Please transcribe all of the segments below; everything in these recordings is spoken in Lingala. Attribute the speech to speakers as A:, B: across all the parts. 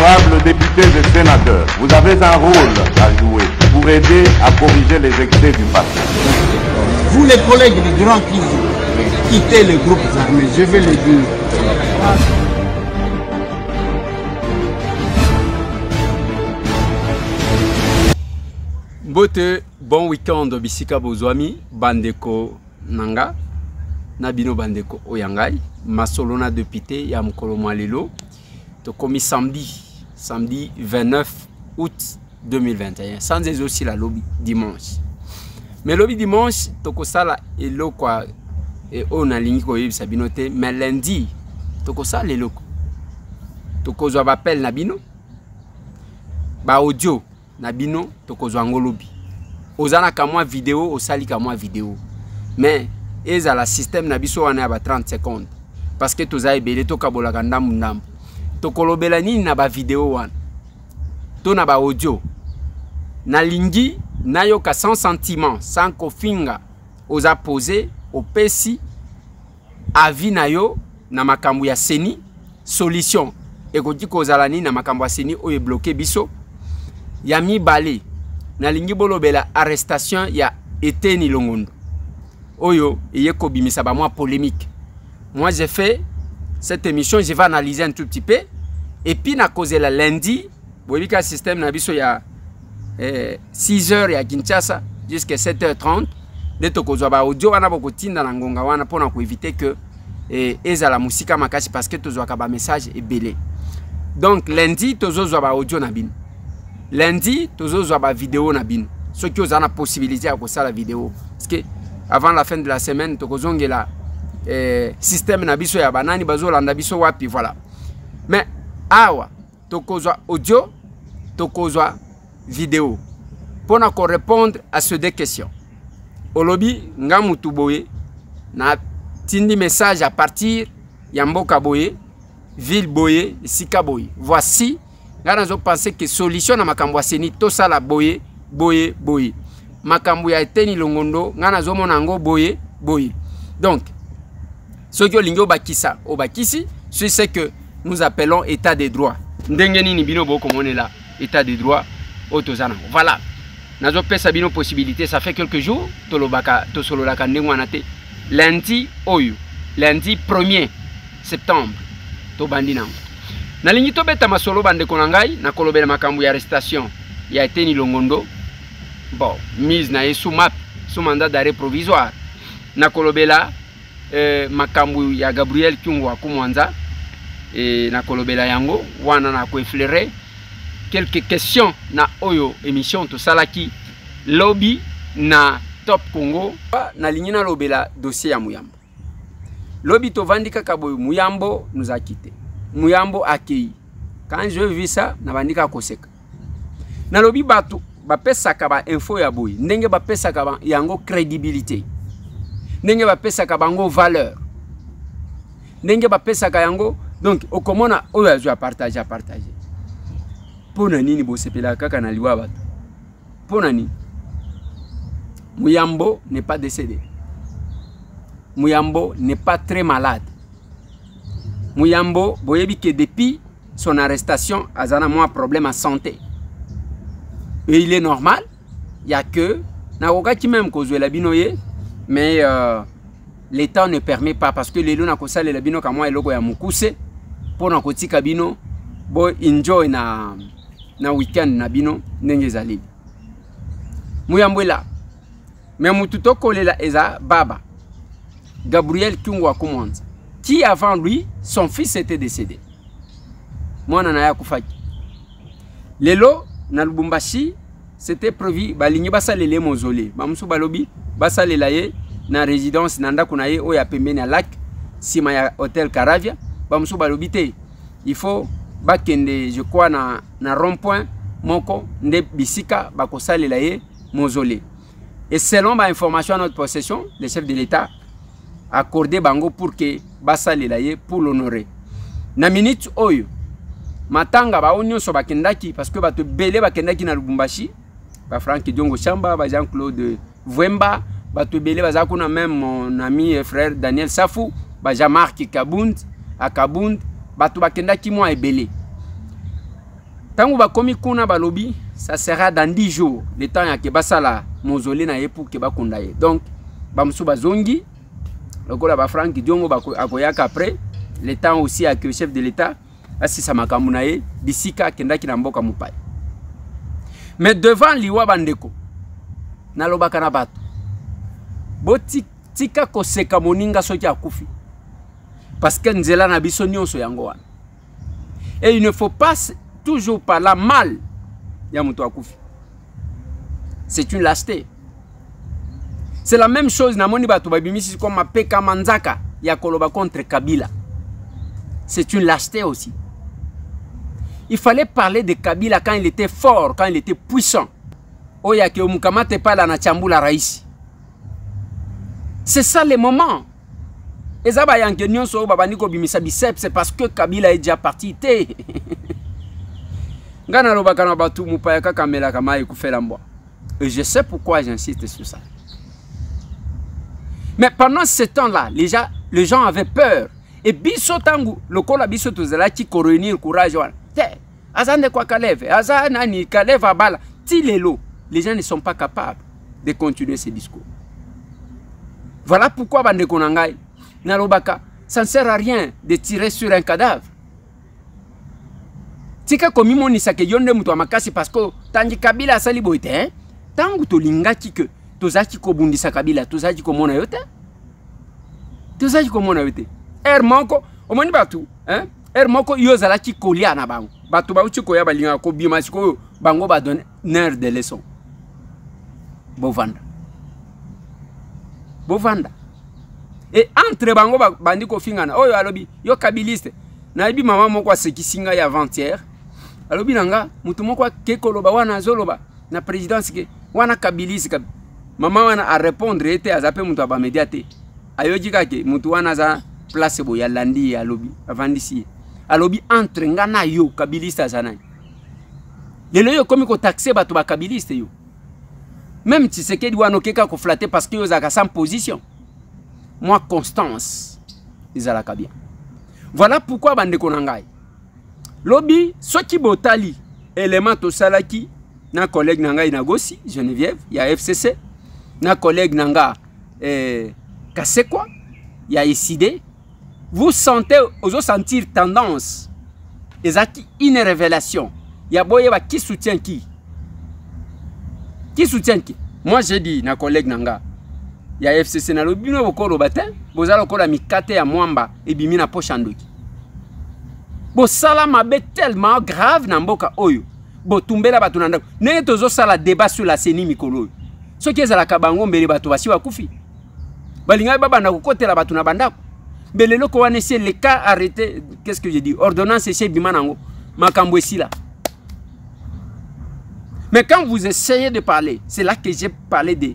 A: Honorables députés et sénateurs, vous avez un rôle à jouer pour aider à corriger les excès du passé.
B: Vous les collègues du Grand Kivu, quittez les groupes armés, je vais le dire.
C: Bote, bon week-end bisika bozwami bandeko nanga nabino bandeko oyangai masolona député ya mokolo mwalelo to komi samedi 29 août 2021 sans aussi la lobby dimanche mais lobby dimanche toko sala eloko et on a lingi ko yebisa bino te mais lundi toko sala eloko toko zo appel na bino ba audio na bino tokozwa ngolobi ozana ka mwa vidéo osali ka mwa vidéo mais eza la système na biso wana ba 30 secondes parce que toza ebele tokabola ka ndambu tokolobela nini na ba vidéo wana to na ba audio na lingi nayoka sans sentiment sans kofinga oza poser opesi avis na yo na makambo ya seni solution ekoti kozala nini na makambo ya seni oyo bloqué biso ya mibale na lingi bolobela arrestation ya Eteni Longondo oyo eye kobimisa ba mwa polémique. Moi j'ai fait cette émission, je vais analyser un tout petit peu et puis na cause la lundi bolika système na biso ya 6h ya Kinshasa jusqu'à 7h30 de tokozwa ba audio wana bokotinda na ngonga wana pona ko éviter que ezala musika makasi parce que tozwa ka ba message ebele. Donc lundi tozozwa ba audio na bino. Lundi, tozo ba vidéo na bin. Ceux qui ont la possibilité à faire la vidéo. Parce que avant la fin de la semaine, tozo ngela système na biso ya banani bazo landa biso wapi voilà. Mais awa tozo audio, tozo vidéo. Pour nous répondre à ces deux questions. Olobi ngamutu boye na tindi message à partir ya mboka boye, ville boye, sika boye. Voici je pense que solution na makambo ya seni to sala boye makambo ya Eteni Longondo ngana zo mona ngo boye. Donc ce que lingo bakisa obakisi c'est que nous appelons état de droit ndenge nini bino boko monela état de droit otozana voilà nazo pesa bino possibilité ça fait quelques jours tolobaka to solo la kande ngwana te lundi 1er septembre to bandina na lingi to beta masolo bande konangai na kolobela makambu ya arrestation ya Eteni Longondo bon mise na sous map sous mandat d'arrêt provisoire na kolobela makambu ya Gabriel Kyungu akumwanza na kolobela yango wana na ko effleurer quelques questions na oyo émission to salaki lobby na Top Congo na lingi na lobela dossier ya Muyambo lobby to vandika kaboy Muyambo nous a quitté. Muyambo accueilli. Quand je vis ça, na bandika koseka. Na lobi batu ba pesa ka ba info ya boy. Ndenge ba pesa ka ba yango crédibilité. Ndenge ba pesa ka bango valeur. Ndenge ba pesa ka yango donc okomona oyo azu partager. Pona nini bo sepela kaka na liwa batu. Pona nini? Muyambo n'est pas décédé. Muyambo n'est pas très malade. Muyambo, boyebi que depuis son arrestation, azana moi problème à santé. Et il est normal, il y a que na qui même cause la binoye, mais l'état ne permet pas parce que les luna kosa le bino ka moi eloko ya mukuse pour na kotika bino bo enjoy na weekend na bino ndenge zali. Muyambo là. Mais mututo kolela eza baba. Gabriel Kyungu akumwanza. Qui avant lui, son fils était décédé. Moi, nanaya kufaki. Lelo, na Lubumbashi, c'était prévu, balingi basalele mausolée. Bamsu balobi, basalela ye, na résidence, nanda kunaye, oya pembeni ya lac, sima ya hôtel Caravia. Bamsu balobi te. Il faut, bakende, je crois, na rond-point, moko, nde bisika, bakosalela ye, mausolée. Et selon ma information à notre possession, le chef de l'État, accordé bango pour que basalela ye pour l'honorer. Na minute oyo matanga ba onyo so bakendaki parce que bato belé bakendaki na Lubumbashi ba Frank Diongo Chamba ba Jean-Claude Vwemba bato belé bazakuna même mon ami et frère Daniel Safou ba Jean-Marc Kabund a Kabund bato bakendaki moi ebele Tango ba komi kuna ba lobby, ça sera dans 10 jours. Le temps ya ke basala mausolée na ye pour ke ba kondaye. Donc ba musu ba zongi, lokola ba Frank Diongo ba akoyaka après, le temps aussi à que le chef de l'État asisa makambo na ye bisika kendaki na mboka mupai. Mais devant liwa bandeko, na lobaka na bato. Boti tika koseka moninga soki akufi. Parce que nzela na biso nyonso yango wana. Et il ne faut pas toujours parler mal ya mutu akufi. C'est une lâcheté. C'est la même chose na moni bato babimisi comme mapeka manzaka ya koloba contre Kabila. C'est une lâcheté aussi. Il fallait parler de Kabila quand il était fort, quand il était puissant. Oya ke mukamate pala na chambula raisi. C'est ça le moment. Et ça, c'est parce que Kabila est déjà parti. Et je sais pourquoi j'insiste sur ça. Mais pendant ce temps-là, les gens avaient peur. Et biso tangu, le col biso tozela qui réunir courage. Azande quoi Kalev, Azanani Kalev abala, tilelo. Les gens ne sont pas capables de continuer ce discours. Voilà pourquoi bande konangai nalobaka, ça ne sert à rien de tirer sur un cadavre. Tika komi monisa ke yonde mutu makasi parce que tangi Kabila asali boite hein. Tangu to lingaki ke tozaki ko bundisa Kabila, tozaki ko mona yote. Tozaki ko mona yote. Moko omoni batu hein? Moko yozala ki kolia na bango. Batu ba uchi ko ya balinga ko bima siko bango ba donner nerf de leçon. Bovanda. Bovanda. Et entre bango bandi ko fingana oyo alobi yo kabiliste na ibi mama moko asekisinga ya avant-hier alobi nanga mutu moko ke koloba wana zoloba na présidence ke wana kabiliste mama wana a répondre était azape mutu ba médiaté ayoji kake mutu wana za place bo ya landi alobi avandisi alobi entre ngana yo kabiliste azana lelo yo komi ko taxer bato ba kabiliste yo même Tshisekedi wana keka ko flatter parce que yo zaka sans position. Moi, Constance, ils allaient bien. Voilà pourquoi bande konangai. Lobby, ce qui botali, élément to salaki, na collègue nanga inagosi, Geneviève, il y a FCC, na collègue nanga Kasekwa, il y a ICD. Vous sentez, vous sentir tendance, et ça une révélation. Il y a boyeba qui soutient qui. Qui soutient qui? Moi j'ai dit na collègue nanga. Il y a FCC na lobby no bokolo batin, bozala kola mikate ya mwamba et bimina pochandoki. Bo sala mabe tellement grave na mboka oyo. Bo tumbela batu na ndako. Nenge tozo sala débat sur la CENI mikolo. Ce qui est la kabango mbele batu basi wakufi. Balinga baba na kokotela batu na bandako. Mbele loko wane c'est le cas arrêté, qu'est-ce que j'ai dit? Ordonnance chez bimanango. Makambo esila. Mais quand vous essayez de parler, c'est là que j'ai parlé de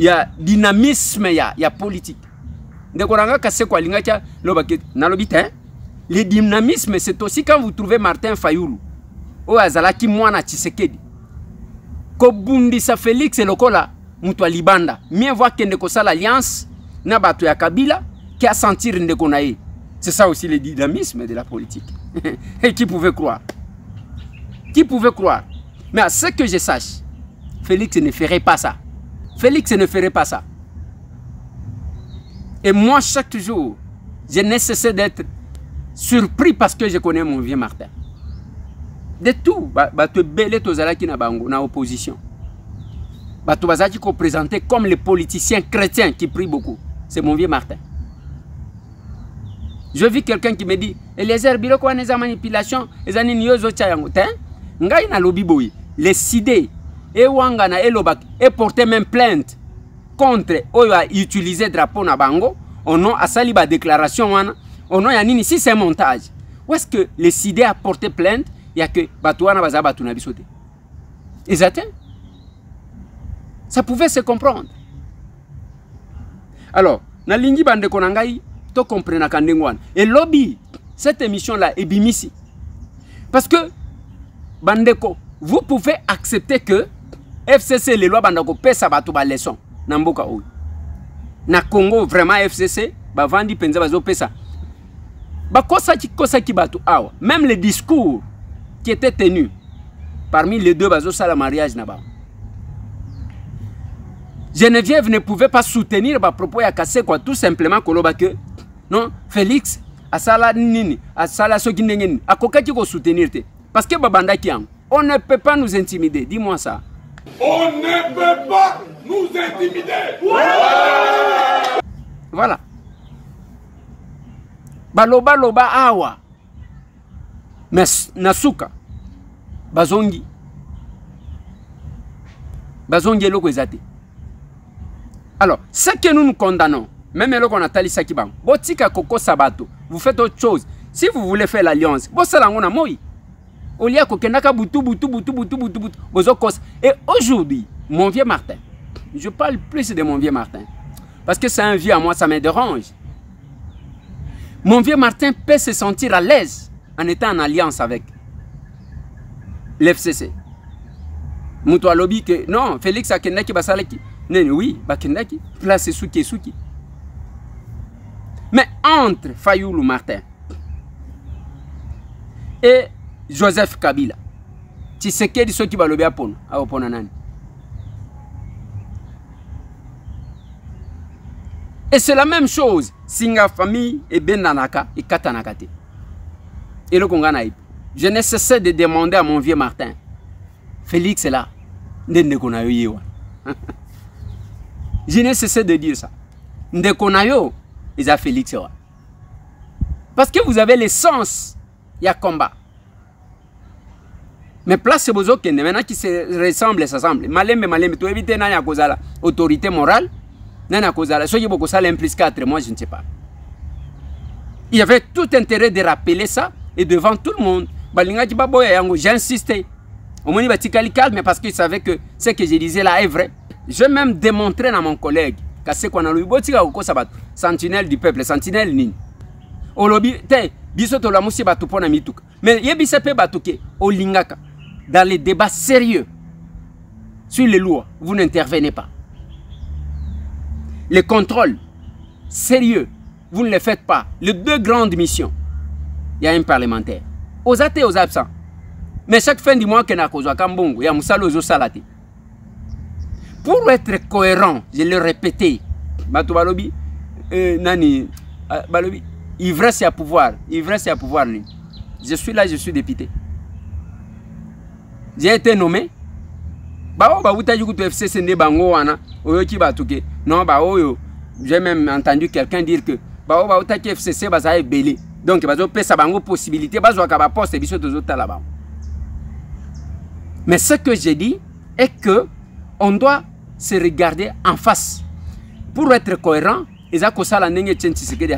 C: il y a dynamisme, il y a politique. Le dynamisme, c'est aussi quand vous trouvez Martin Fayoulou, ou Azalaki Mwana Tshisekedi, Kobundisa Félix et Lokola, Moutoua Libanda, mieux voir qu'il y a l'alliance, Nabatou ya Kabila, qui a senti Ndekonaï. C'est ça aussi le dynamisme de la politique. Et qui pouvait croire? Qui pouvait croire? Mais à ce que je sache, Félix ne ferait pas ça. Félix ne ferait pas ça. Et moi, chaque jour, j'ai nécessaire d'être surpris parce que je connais mon vieux Martin. De tout, tu belé tozalaki na bango na opposition. Tu bazaki ko présenté comme les politiciens chrétiens qui prient beaucoup. C'est mon vieux Martin. Je vis quelqu'un qui me dit Eliezer biloko wana eza manipulation, eza nini yo zo tia yango te? Ngai na lobi boyi, les idées et Wangana et Lobak et porté même plainte contre Oyo a utilisé drapeau na bango au nom à Saliba déclaration wana au nom ya nini si c'est un montage. Où est-ce que les idées a porté plainte? Il y a que Batouana baza batuna bisote. Exact? Ça pouvait se comprendre. Alors, na lingi bande konangai to comprena kandengwana. Et lobby cette émission là est bimisi. Parce que bandeko, vous pouvez accepter que FCC les lois bandako pesa bato ba leçon na mboka oyo. Na Congo vraiment FCC ba vandi penza bazo pesa. Ba kosa ki bato awa. Même le discours qui était tenu parmi les deux bazos à la mariage là-bas. Geneviève ne pouvait pas soutenir les propos à casser quoi, tout simplement que non, Félix a sala nini, a sala soki nengeni, a kokaki ko soutenir te. Parce que babanda ki am, on ne peut pas nous intimider, dis-moi ça.
D: On ne peut pas nous intimider.
C: Voilà. Baloba loba awa. Mais nasuka bazongi. Bazongi loko ezate. Alors, ce que nous nous condamnons, même là qu'on a tali sakiban, botika koko sabato, vous faites autre chose. Si vous voulez faire l'alliance, bosalangona moi. Olia kokenaka butu. Et aujourd'hui, mon vieux Martin, je parle plus de mon vieux Martin, parce que c'est un vieux à moi, ça me dérange. Mon vieux Martin peut se sentir à l'aise en étant en alliance avec l'FCC. Moutou alobi que non, Félix a kendaki basalaki. Oui, bakendaki, place souki. Mais entre Fayoulou Martin et Joseph Kabila, tu sais que ceux qui va le apon, à Oponanani. Et c'est la même chose, Singa famille et Bendanaka et Katanakate. Et le Konganaï. Je ne cessais de demander à mon vieux Martin, Félix est là, Ndendekonayo. Je ne cessé de dire ça. Ndekonayo, ils ont Félix. Parce que vous avez l'essence, il y a combat. Mais place c'est besoin que maintenant qui se ressemble, s'assemble. Malembe, tu évites nana kozala autorité morale, nana kozala. Soyez beaucoup ça l'implique 4, moi je ne sais pas. Il y avait tout intérêt de rappeler ça et devant tout le monde. J'ai insisté. Au moins il va calme, mais parce qu'il savait que ce que je disais là est vrai. Je vais même démontrer à mon collègue que c'est qu'on a lu sentinelle du peuple, sentinelle nini. Olobi te bisoto la musi batu pona mituka. Mais yebisepe batuke olingaka dans les débats sérieux sur les lois, vous n'intervenez pas. Les contrôles sérieux, vous ne les faites pas. Les deux grandes missions, il y a un parlementaire. Aux athées, aux absents. Mais chaque fin du mois, il y a Kambongo, il y a Moussalo Salati. Pour être cohérent, je l'ai répété, Balobi, Nani, Balobi, ivresse à pouvoir, Je suis là, je suis député. J'ai été nommé. Non, j'ai même entendu quelqu'un dire que FCC est belé. Donc, il y a une possibilité, mais ce que j'ai dit est que on doit se regarder en face. Pour être cohérent, ils ont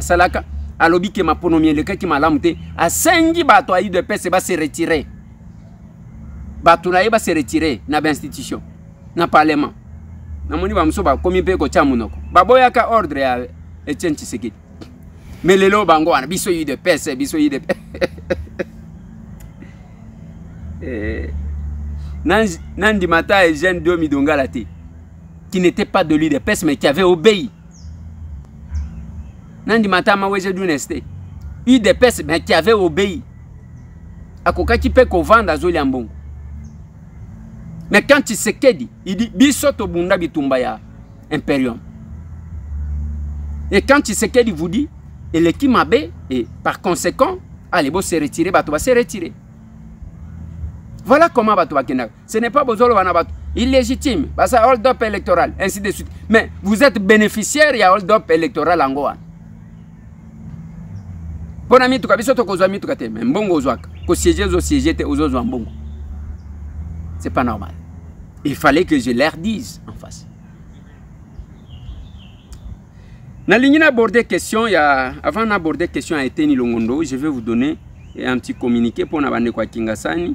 C: salaka à l'obi que ma ponomie le cas qui m'a lamté à 5 bateaux à de paix va se retirer. Bateau va se retirer dans l'institution, dans le parlement. Na moni ba mso ba komi pe ko chamunoko. Baboya ka ordre ya Etienne Tshisekedi. Mais les lots bango wana biso yi de paix, biso yi de Nandi Mata et Jeanne Domi Dongalati, qui n'était pas de l'UDPS mais qui avait obéi. Nandi Mata Maweje Duneste, UDPS mais qui avait obéi. Akoka qui peut qu'on vende à Zoliambon. Mais quand Tshisekedi, il dit Bisoto Bunda Bitumbaya Imperium. Et quand Tshisekedi vous dit, et l'équipe Mabé, et par conséquent, allez, bon, se retirer, Bato va se retirer. Voilà comment Bato va Kenda. Ce n'est pas besoin de illégitime, parce que hold-up électoral, ainsi de suite. Mais vous êtes bénéficiaire, il y a hold-up électoral en Goa. Bon ami, tout cas, Bisoto Kozami, tout cas, mais bon, ko siéger au siéger, aux autres en bon. C'est pas normal. Il fallait que je leur dise en face. Aborder question, avant d'aborder question à Eteni Longondo, je vais vous donner un petit communiqué pour Nabande kwa Kingasani.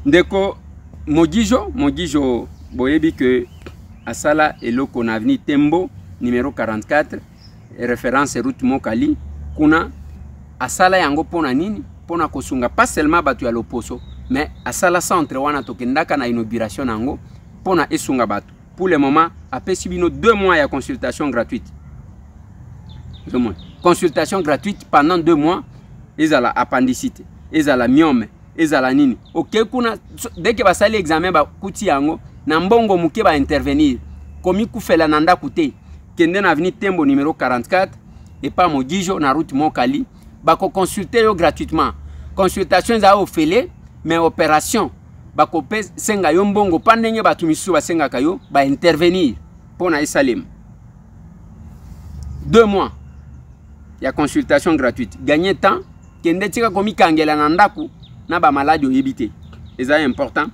C: Ndeko Mogijo boyebi que Asala et Loko Navni Tembo numéro 44 référence route Mokali kuna Asala yango pona nini pona kosunga pas seulement batu ya loposo mais Asala centre wana tokendaka na inauguration nango pona esunga batu. Pour le moment, après subino 2 mois de consultation gratuite. Consultation gratuite pendant 2 mois. Ils ont l'appendicite, ils ont la myome, ils ont la nini. Ok, dès que vous allez l'examen, vous allez Nambongo muke va intervenir. Komi Koufela Nanda Kouté, Kende na avenue Tembo numéro 44, et pas Mogijo, na route Monkali, bako consulter gratuitement. Consultation za ofele, mais opération, bako pe senga yombongo, pandenge batumisu ba senga kayo, ba intervenir pour na Isalim. 2 mois, il y a consultation gratuite. Gagner temps, Kende tika komi kangela nandaku, na ba malade yebité. Et ça est important.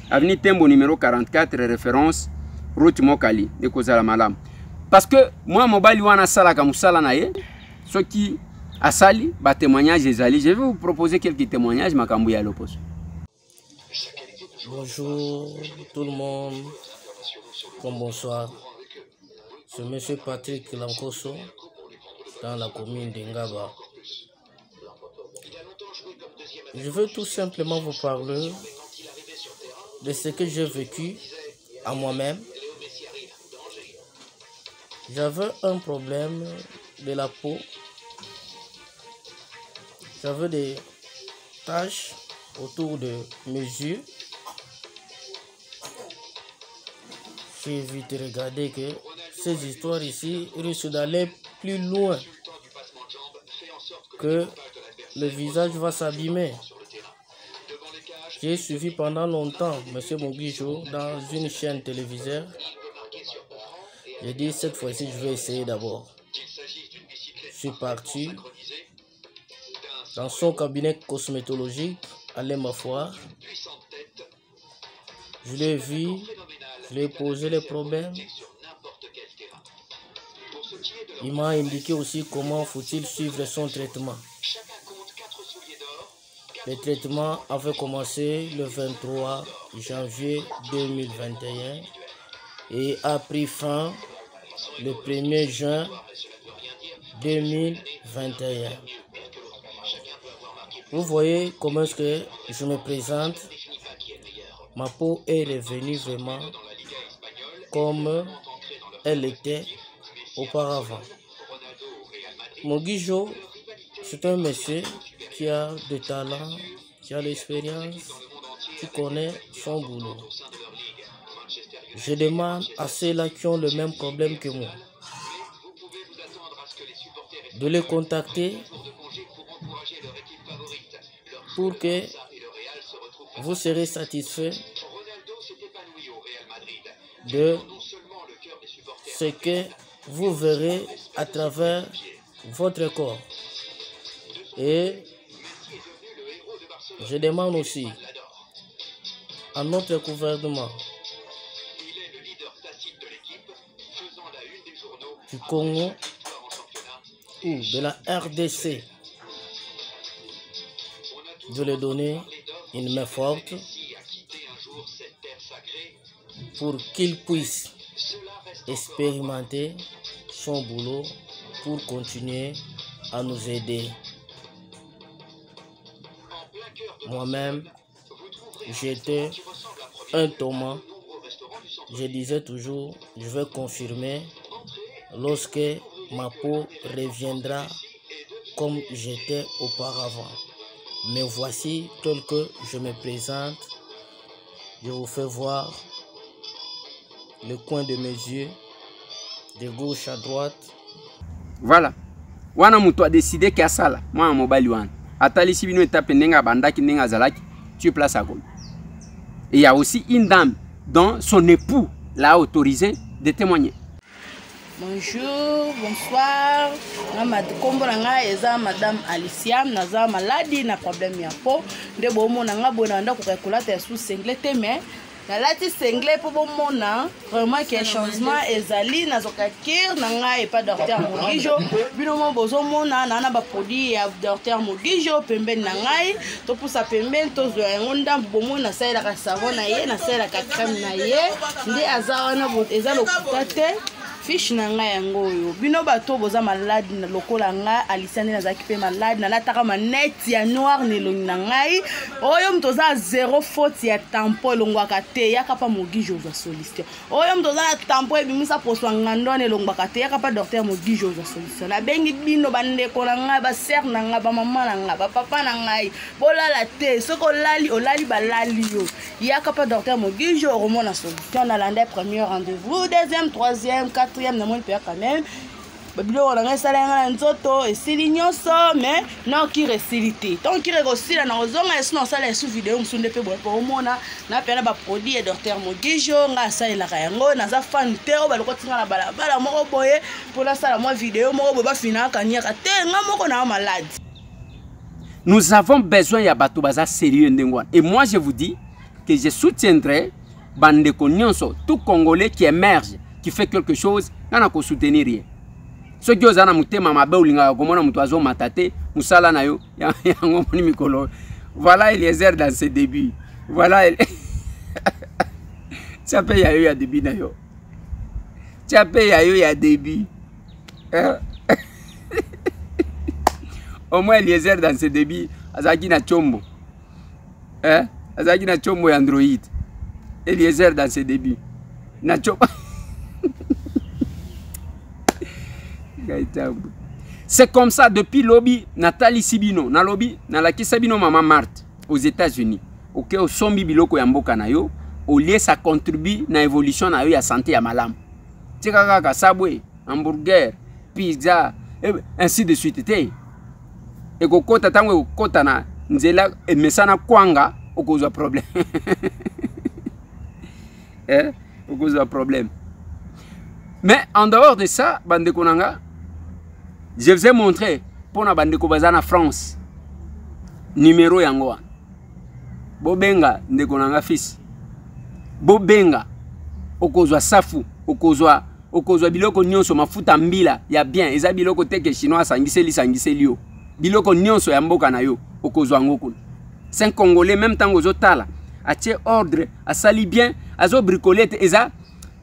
C: Avenue Tembo numéro 44, référence route Mokali de Kozala Malam. Parce que moi, mobile wana sala kamusala naye, ceux qui a sali, ba témoignage ezali. Je vais vous proposer quelques témoignages makambu ya l'opposé.
E: Bonjour tout le monde. Bonsoir. C'est monsieur Patrick Lankoso dans la commune d'Engaba. Je veux tout simplement vous parler de ce que j'ai vécu à moi-même. J'avais un problème de la peau. J'avais des taches autour de mes yeux. J'ai vite regardé que ces histoires ici risquent d'aller plus loin, que le visage va s'abîmer. J'ai suivi pendant longtemps M. Mogijo dans une chaîne télévisée. J'ai dit cette fois-ci je vais essayer d'abord. Je suis parti dans son cabinet cosmétologique à Lemafoire. Je l'ai vu, je lui ai posé les problèmes. Il m'a indiqué aussi comment faut-il suivre son traitement. Le traitement avait commencé le 23 janvier 2021 et a pris fin le 1er juin 2021. Vous voyez comment est-ce que je me présente. Ma peau est revenue vraiment comme elle était auparavant. Mogijo, c'est un monsieur qui a de talent, qui a l'expérience, qui connaît son boulot. Je demande à ceux-là qui ont le même problème que moi de les contacter pour que vous serez satisfait de ce que vous verrez à travers votre corps. Et je demande aussi à notre gouvernement du Congo ou de la RDC de lui donner une main forte pour qu'il puisse expérimenter son boulot pour continuer à nous aider. Moi-même, j'étais un Thomas. Je disais toujours, je vais confirmer lorsque ma peau reviendra comme j'étais auparavant. Mais voici tel que je me présente. Je vous fais voir le coin de mes yeux, de gauche à droite.
C: Voilà. Wana muto a décidé qu'à ça là, moi en mobile one. Atali si bino étape nenga bandaki nenga zalaki, tu places à gauche. Et il y a aussi une dame dont son époux l'a autorisé de témoigner.
F: Bonjour, bonsoir. Madame Alicia, naza maladie na problème ya peau. De bomo nanga bonanda ko calculateur sous singlete mais la lati singlé pour bomona vraiment que changement ezali nazokakir nanga et pas docteur Mogijo. Bino mo bozo mona na ba produit ya docteur Mogijo pembeni nangai to pour sa pembeni to zo ngonda bomona saila ka savon na ye na saila ka crème na ye ndi azawana bot ezalo kutate fiche na ngai yango oyo bino bato boza malade na lokola nga alisane nazaki pe malade na lataka maneti ya noir nelongi na ngai oyo mtoza zéro faute ya tampon elongwaka te yaka pa Mogijo ozwa solution oyo mtoza na tampon ebimisa poswa ngandone elongwaka te yaka pa docteur Mogijo ozwa solution nabengi bino bandeko na ngai basere na ngai bamama na ngai bapapa na ngai bolala te soko olali balali yo yaka pa docteur Mogijo oromona solution na lande premier rendez-vous deuxième troisième quatrième na moi peut quand même babilo on a sala ngala nzoto esili nyonso mais non ki resilité donc ki rekosila na ozonga esino sala esu vidéo musunde pe bopo omona na pena ba produit docteur Mogijo nga sala la yango na za fan tero baloko tinga na bala moko boye pour la sala moi vidéo moko boba fina kanyaka te nga moko na malade.
C: Nous avons besoin ya bato baza sérieux ndengwa et moi je vous dis que je soutiendrai bandeko nyonso tout Congolais qui émerge qui fait quelque chose na ko soutenir rien. Ce qui ozana mutema mabe ulinga komona mutu azo matate musala na yo yango moni mikolo. Voilà Eliezer dans ses débuts. Voilà tu appelles ya yo ya début na yo. Tu appelles ya yo ya début. Au moins Eliezer dans ses débuts azaki na chombo. Azaki na chombo ya Android. Eliezer dans ses débuts. Na chombo. C'est comme ça depuis lobby Nathalie Sibino na lobby na la Kisabino Maman Marthe aux États-Unis. OK au sombi biloko ya mboka na yo au lieu ça contribue na évolution na yo ya santé ya malamu. Tika kaka sabwe, hamburger, pizza ainsi de suite te. Et kokota tango kokota na nzela emesana kwanga okozwa problème. Okozwa problème. Mais en dehors de ça, bandeko nanga je vous ai montré pour na bandeko bazana France numéro yango bobenga ndeko nanga fils bobenga okozwa safu okozwa biloko nyonso mafuta mbila ya bien eza biloko teke chinois sangiseli yo biloko nyonso ya mboka na yo okozwa ngoko c'est un Congolais même temps ozotala atie ordre asali bien azo bricoler eza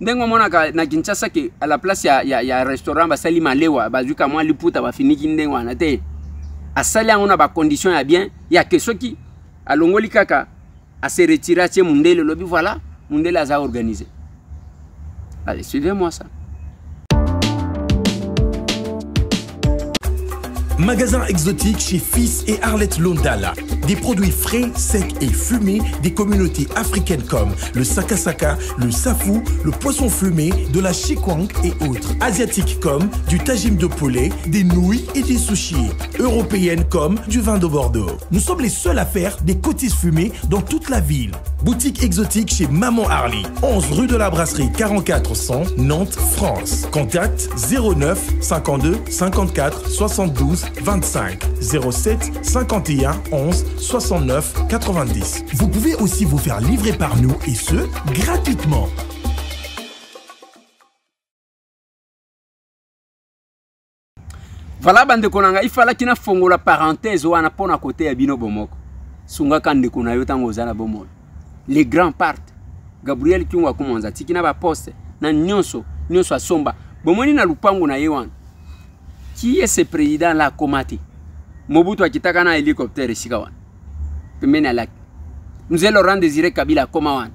C: ndengo mona na Kinshasa ke à la place ya restaurant basali malewa bazuka mwa liputa bafiniki ndengo wana te asali ngona ba condition ya bien ya ke soki alongoli kaka a se retirer tie mundele lobi voilà mundele a organisé. Allez, suivez-moi ça.
G: Magasin exotique chez Fils et Arlette Londala. Des produits frais, secs et fumés des communautés africaines comme le sakasaka, le safou, le poisson fumé, de la chikwang et autres. Asiatiques comme du tagine de poulet, des nouilles et des sushis. Européennes comme du vin de Bordeaux. Nous sommes les seuls à faire des cottises fumées dans toute la ville. Boutique exotique chez Maman Harley. 11 rue de la Brasserie 44 100, Nantes, France. Contact 09 52 54 72 25 07 51 11 69 90. Vous pouvez aussi vous faire livrer par nous et ce, gratuitement.
C: Voilà bande konanga, il fallait qu'il y ait une parenthèse ou un pona côté à bino bomoko. Sunga kande kuna yo tango zana bomolo. Les grands partent. Gabriel Kiunga kumonza tikina ba poste na nyonso asomba. Bomoni na lupango na yewan. Qui est ce président là Komati? Mobutu akitaka na hélicoptère shikawan. Pemena lak. Nous allons Laurent Désiré Kabila Komawan.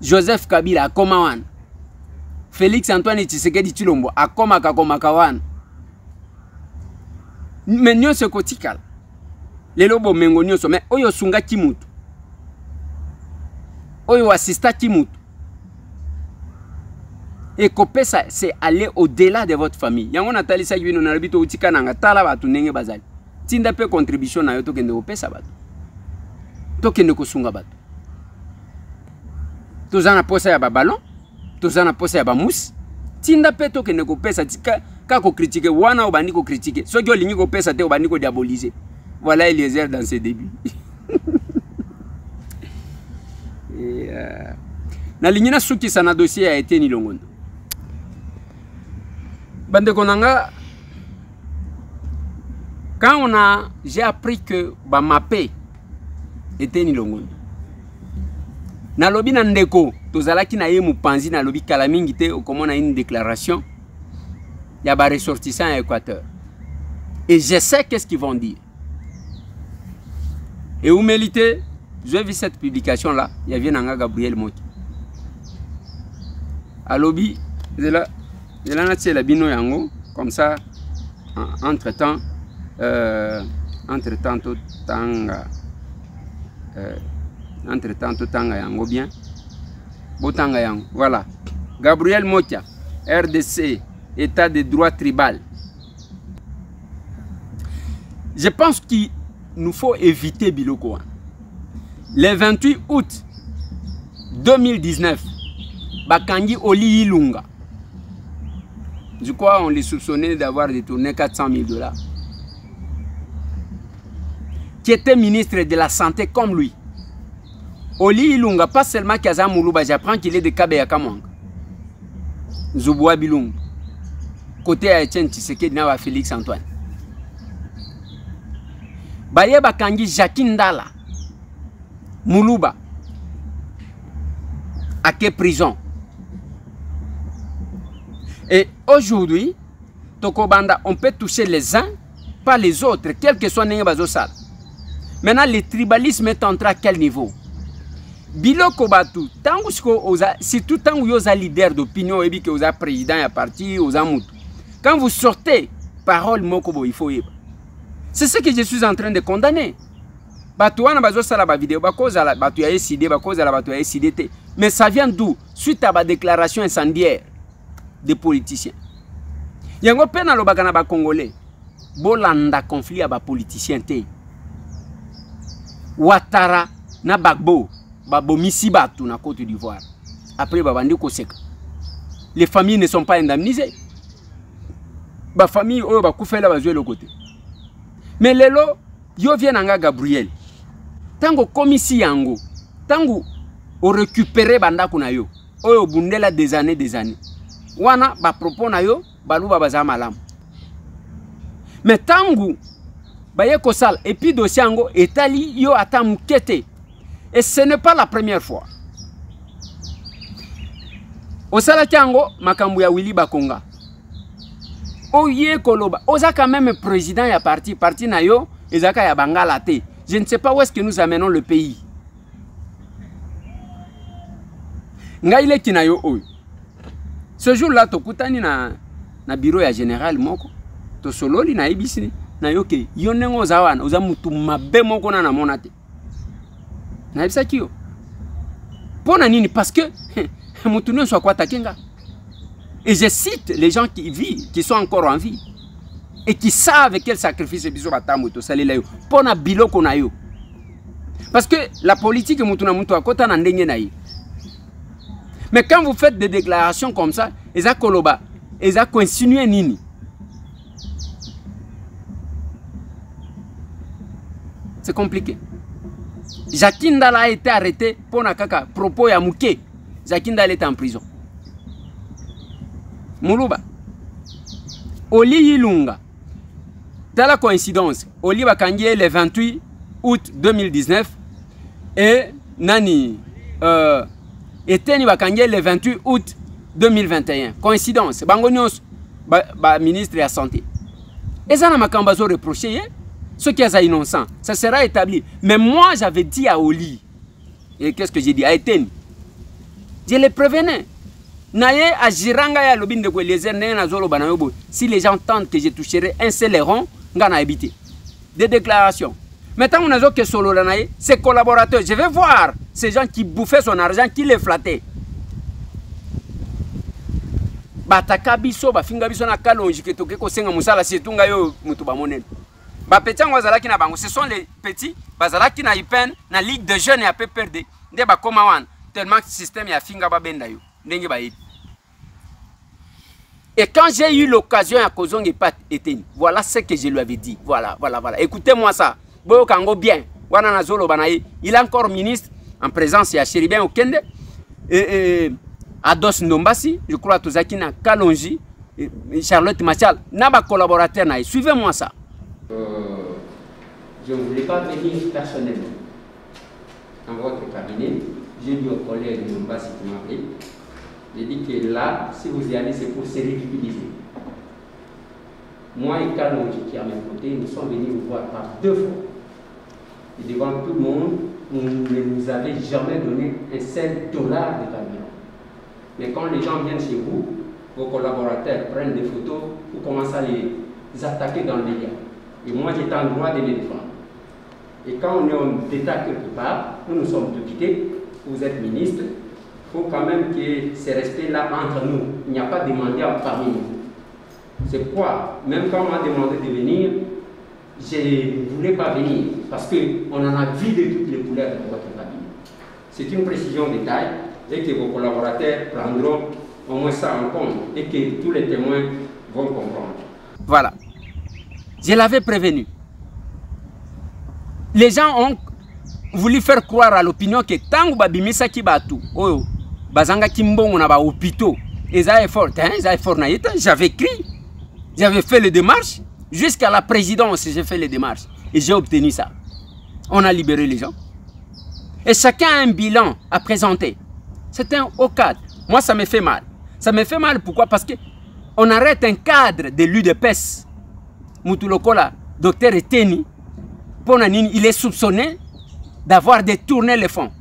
C: Joseph Kabila Komawan. Félix Antoine Tshisekedi Tshilombo akomaka wan. Mais nyonso kotikala. Lelo bo mengo nyonso mais oyo sunga kimutu. Oyo assista kimutu. Et kopesa c'est aller au-delà de votre famille. Yango natali sa kibino na bito utika nanga tala batu ndenge bazali. Tinda pe contribution na yo to kende kopesa batu. To kende kosunga batu. Tozana posa ya ba ballon, tozana posa ya ba mousse. Tinda pe to kende kopesa tika ka ko critiquer wana obandi ko critiquer. Soki olingi kopesa te obandi ko diaboliser. Voilà Eliezer dans ses débuts. Et na lignina suki sana dossier a été ni longondo. Bande konanga, quand j'ai appris que Bamapé était ni longondo, Na lobi na ndeko, tozalaki na ye mupanzi na lobi kala mingi te comment na une déclaration. Il y a des ressortissants à Équateur. Et je sais qu'est-ce qu'ils vont dire. Et où mérité, j'ai vu cette publication-là, il y avait Nanga Gabriel Moki. À lobby, je l'ai la bino yango, comme ça, entre-temps, tout tanga yango bien. Botanga yango, voilà. Gabriel Mokia, RDC, État de droit tribal. Je pense qu'il nous faut éviter Biloko. Le 28 août 2019, Bakangi Oli Ilunga. Je crois on les soupçonnait d'avoir détourné 400 000 $. Qui était ministre de la Santé comme lui. Oli Ilunga, pas seulement Kaza Moulouba, j'apprends qu'il est de Kabeya Kamwang. Zouboua Bilunga. Côté à Etienne Tshisekedi na Félix Antoine. Baye Bakangi Jakindala. Moulouba. À quelle prison? Et aujourd'hui, Tokobanda, on peut toucher les uns, pas les autres, quel que soit le bazosal. Maintenant, le tribalisme est entré à quel niveau? Biloko Batu, surtout tant que vous êtes leader d'opinion, et que vous êtes président et parti, vous êtes moutou. Quand vous sortez, parole mokobo, il faut y. C'est ce que je suis en train de condamner. Mais ça vient d'où? Suite à la déclaration incendiaire des politiciens. Il y a un peu de Congolais. Bolanda conflit à les politiciens. Ouattara na Bagbo. Babo Missibatu na Côte d'Ivoire. Après, Babandi Koseka. Les familles ne sont pas indemnisées. La famille, oh, va couper là, va jouer le côté. Mais lelo, yo vient anga Gabriel. Tango komisi yango, tango o récupérer banda kuna yo. Oyo bundela des années. Wana ba propos na yo, baluba baza malam. Mais tango baye kosal et puis dossier yango etali yo ata mukete. Et ce n'est pas la première fois. Osala tango makambu ya Willy Bakonga. Oye Koloba, oza quand même président ya parti na yo, ezaka ya bangala te. Je ne sais pas où est-ce que nous amenons le pays. Ngaile kinayo oyo. Ce jour-là, tokutani na bureau ya général moko. To sololi na ibisi na yo ke yonengo ozawana, oza mutu mabe moko na monate. Na ibisa kiyo. Pona nini parce que mutu non soit quoi takenga. Et je cite les gens qui vivent, qui sont encore en vie. Et qui savent quel sacrifice biso batamuto salela yo. Pona biloko na yo. Parce que la politique mutu na mutu akota na ndenge na yi. Mais quand vous faites des déclarations comme ça, eza koloba, eza insinuer nini. C'est compliqué. Jakindala a été arrêté pour nakaka propos ya muke. Jakindala est en prison. Moulouba. Oli Ilunga. Dans la coïncidence, Oli Bakangi le 28 août 2019 et Nani Eteni Bakangi le 28 août 2021. Coïncidence. Bangonios ministre de la Santé. Et ça n'a pas reproché. Ce qui est innocent, ça sera établi. Mais moi, j'avais dit à Oli, et qu'est-ce que j'ai dit à Eteni? Je les prévenais. Naye agiranga ya lobin de Gwelezer na zolo banayobo. Si les gens tentent que je toucherai un seul rond, ngana habité. Des déclarations. Maintenant on a zo que solo la naye, ses collaborateurs, je vais voir ces gens qui bouffaient son argent, qui les flattaient. Bataka biso ba finga biso na kalonji ke toke ko senga musala setunga yo mutu ba monene. Ba petit ngwazalaki na bango, ce sont les petits bazalaki na ipen na ligue de jeunes ya peu perdre. Nde ba koma wan tellement que système ya finga ba benda yo. Ndenge ba yiti. Et quand j'ai eu l'occasion à Kozong et Pat Eteni, voilà ce que je lui avais dit. Voilà. Écoutez-moi ça. Boyo Kango bien. Wana Nazolo Banaye. Il est encore ministre en présence à Chéribin Okende. Ados Ndombasi. Je crois que Tozakina Kalonji. Charlotte Machal. Naba collaborateur naï. Suivez-moi ça. Je ne voulais pas venir personnellement dans votre cabinet. j'ai dit aux collègues de Mbassi qui m'a appelé, j'ai dit que là, si vous y allez, c'est pour se ridiculiser. Moi et Kalonji qui est à mes côtés, nous sommes venus vous voir par 2 fois. Et devant tout le monde, vous ne nous avez jamais donné un seul dollar de carburant. Mais quand les gens viennent chez vous, vos collaborateurs prennent des photos, vous commencez à les attaquer dans le média. Et moi, j'étais en droit de les défendre. Et quand on est en d'État quelque part, nous sommes députés, vous êtes ministre, il faut quand même que ces respects-là entre nous. Il n'y a pas de mendiants parmi nous. C'est pourquoi, même quand on m'a demandé de venir, je ne voulais pas venir, parce qu'on en a vidé toutes les couleurs de votre cabinet. C'est une précision de taille, et que vos collaborateurs prendront au moins ça en compte, et que tous les témoins vont comprendre.
H: Voilà. Je l'avais prévenu. Les gens ont voulu faire croire à l'opinion que tant que babimisa ki batu, oh, bazanga kimbongo na ba hôpitaux, ils avaient fort, j'avais écrit, j'avais fait les démarches, jusqu'à la présidence, j'ai fait les démarches, et j'ai obtenu ça. On a libéré les gens. Et chacun a un bilan à présenter. C'est un haut cadre. Moi, ça me fait mal. Ça me fait mal, pourquoi? Parce qu'on arrête un cadre de l'UDPS. Moutulokola, docteur Eteni, il est soupçonné d'avoir détourné les fonds.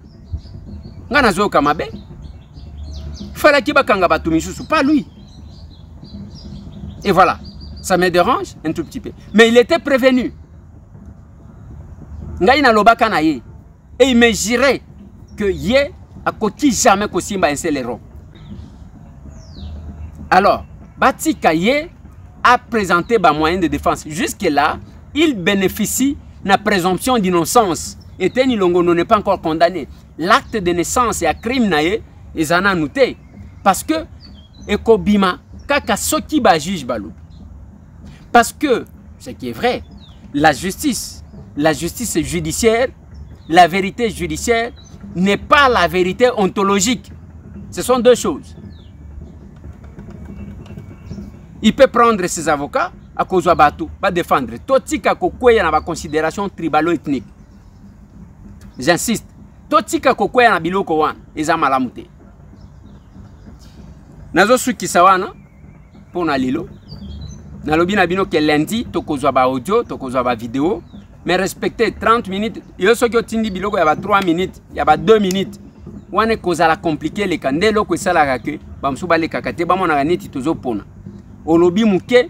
H: Nganazo Kamabe, Falakiba Kangabatumishu, pas lui. Et voilà, ça me dérange un tout petit peu. Mais il était prévenu. Ngaïna Lobakanaye. Et il me jurait que Yé a côté jamais Kosimba un seul héros. Alors, Bati Kaye a présenté des moyens de défense. Jusque-là, il bénéficie de la présomption d'innocence. Et Teni Longo n'est pas encore condamné. L'acte de naissance et un crime naé, ils en ont noté. Parce que, Ekobima, Kaka Soki ba juge Balou. Parce que, ce qui est vrai, la justice judiciaire, la vérité judiciaire n'est pas la vérité ontologique. Ce sont deux choses. Il peut prendre ses avocats à cause de Batou, va défendre. Totika kokwea na considération tribalo-ethnique. J'insiste. Totika kokwea na biloko wan, eza malamute. Nazo suki sawana, pour na lilo. Nalobi na bino ke lundi, tokozwa ba audio, tokozwa ba vidéo. Mais respectez 30 minutes. Yo soki otindi biloko ya ba 3 minutes, ya ba 2 minutes. Wane kozala compliqué le kandelo ko sala kake, ba msuba le kakate ba mona neti tozo pona. Olobi muke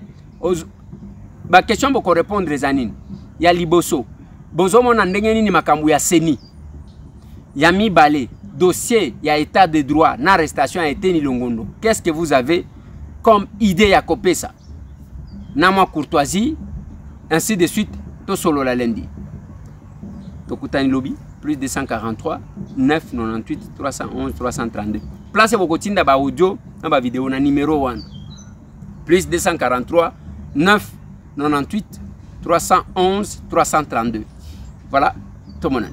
H: ba question boko répondre zanine. Ya liboso. Bozo mona ndenge nini makambu ya seni. Ya mibale, dossier ya état de droit, na arrestation a été ni longondo. Qu'est-ce que vous avez comme idée à copier ça? Nama courtoisie, ainsi de suite. To solo la lundi. Tokutani lobby plus 243 998 311 332. Place vos kotinda ba audio na ba vidéo na numéro 1. Plus 243 998 311 332. Voilà, tout le monde.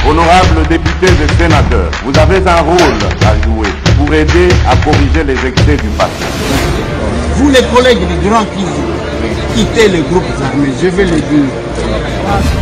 A: Honorables députés et sénateurs, vous avez un rôle à jouer pour aider à corriger les excès du passé.
B: Vous les collègues du Grand Kivu, quittez les groupes armés, je vais le dire.